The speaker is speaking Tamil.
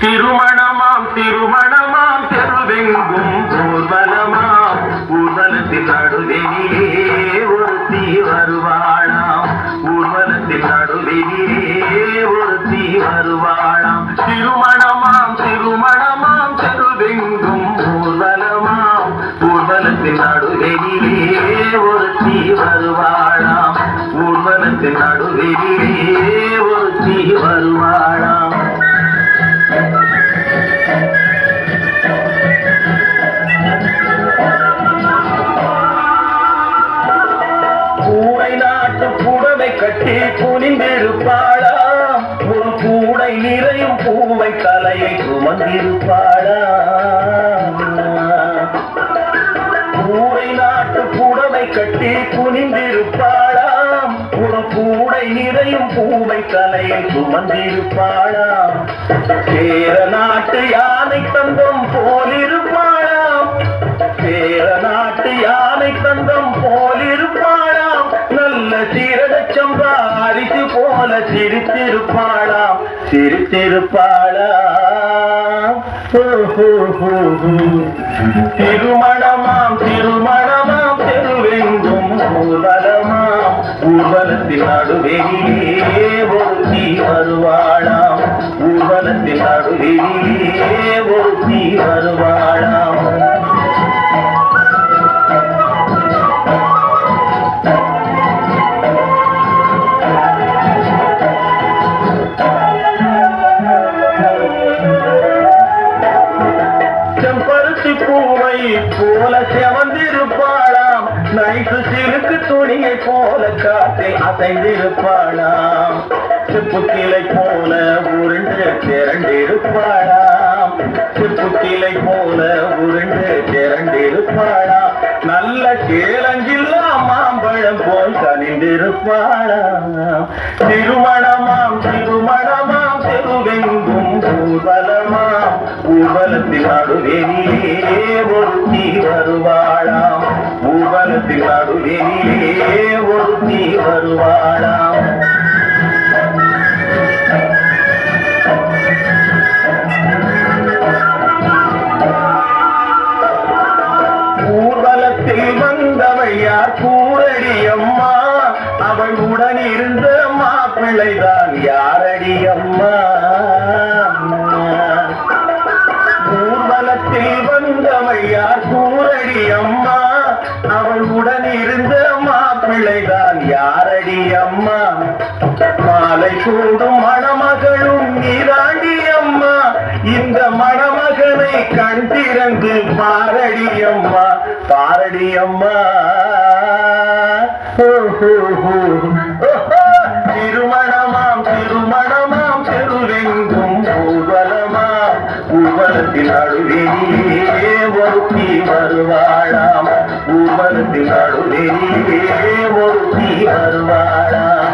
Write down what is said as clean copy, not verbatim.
திருமணமாம் திருமணமாம் தெருவெங்கும் ஊர்வலமாம் ஊர்வலத்தின் நடுவெளியே ஒருத்தி வருவாளாம் ஊர்வலத்தின் நடுவெளியே ஒருத்தி வருவாளாம் திருமணமாம் திருமணமாம் தெருவெங்கும் ஊர்வலமாம் ஊர்வலத்தின் நடுவெளியே ஒருத்தி வருவாளாம் ஊர்வலத்தின் நடுவெளியே ஒருத்தி வருவாளாம் கூடை நாட்டு புடவை கட்டி குனிந்திருப்பாளாம் ஒரு கூடை நிறையும் பூவை தலையை சுமந்திருப்பாளாம் கூடை நாட்டு புடவை கட்டி குனிந்திருப்பாளாம் ஒரு கூடை நிறையும் பூவை தலையை சுமந்திருப்பாளாம் சேர நாட்டு யானை தந்தம் போலிருப்பாளாம் சேர நாட்டு யானை தந்தம் போலிருப்பாளாம் நல்ல சீரகச்சம்பா அரிசி போல சிரித்திருப்பாளாம் சிரித்திருப்பாளாம் திருமணமாம் திருமணமாம் தெருவெங்கும் ஊர்வலமாம் ஊர்வலத்தின் நடுவெளியே ஒருத்தி வருவாளாம் ஊர்வலத்தின் நடுவெளியே ஒருத்தி வருவாளாம் செம்பருத்தி பூவை போல செவந்திருப்பாளாம் நைட்டு சிறுக்கு துணியை போல காற்றில் அசைந்திருப்பாளாம் செப்புத்திலை போல உருண்டு திரண்டிருப்பாளாம் செப்புத்திலை போல உருண்டு திரண்டிருப்பாளாம் நல்ல கேளஞ்சில்லா மாம்பழம் போல் கனிந்திருப்பாளாம் திருமணமாம் திருமணமாம் தெருவெங்கும் ஊர்வலமாம் ஊர்வலத்தின் நடுவெளியே ஒருத்தி வருவாளாம் ஊர்வலத்தின் நடுவெளியே ஒருத்தி வருவாளாம் ஊர்வலத்தில் வந்தவள் யார் கூறடி அம்மா அவள் உடன் இருந்த மாப்பிள்ளைதான் யாரடி அம்மா ஊர்வலத்தில் வந்தவள் யார் கூறடி அம்மா அவள் உடன் இருந்த மாப்பிள்ளைதான் யாரடி அம்மா மாலை கூடும் மணமகளும் நீராண்டி அம்மா இந்த மணமகனை கண் திறந்து பாரடி அம்மா பாரடி அம்மா திருமணமாம் திருமணமாம் தெருவெங்கும் ஊர்வலமாம் ஊர்வலத்தின் நடுவெளியே ஒருத்தி வருவாளாம் ஊர்வலத்தின் நடுவெளியே ஒருத்தி வருவாளாம்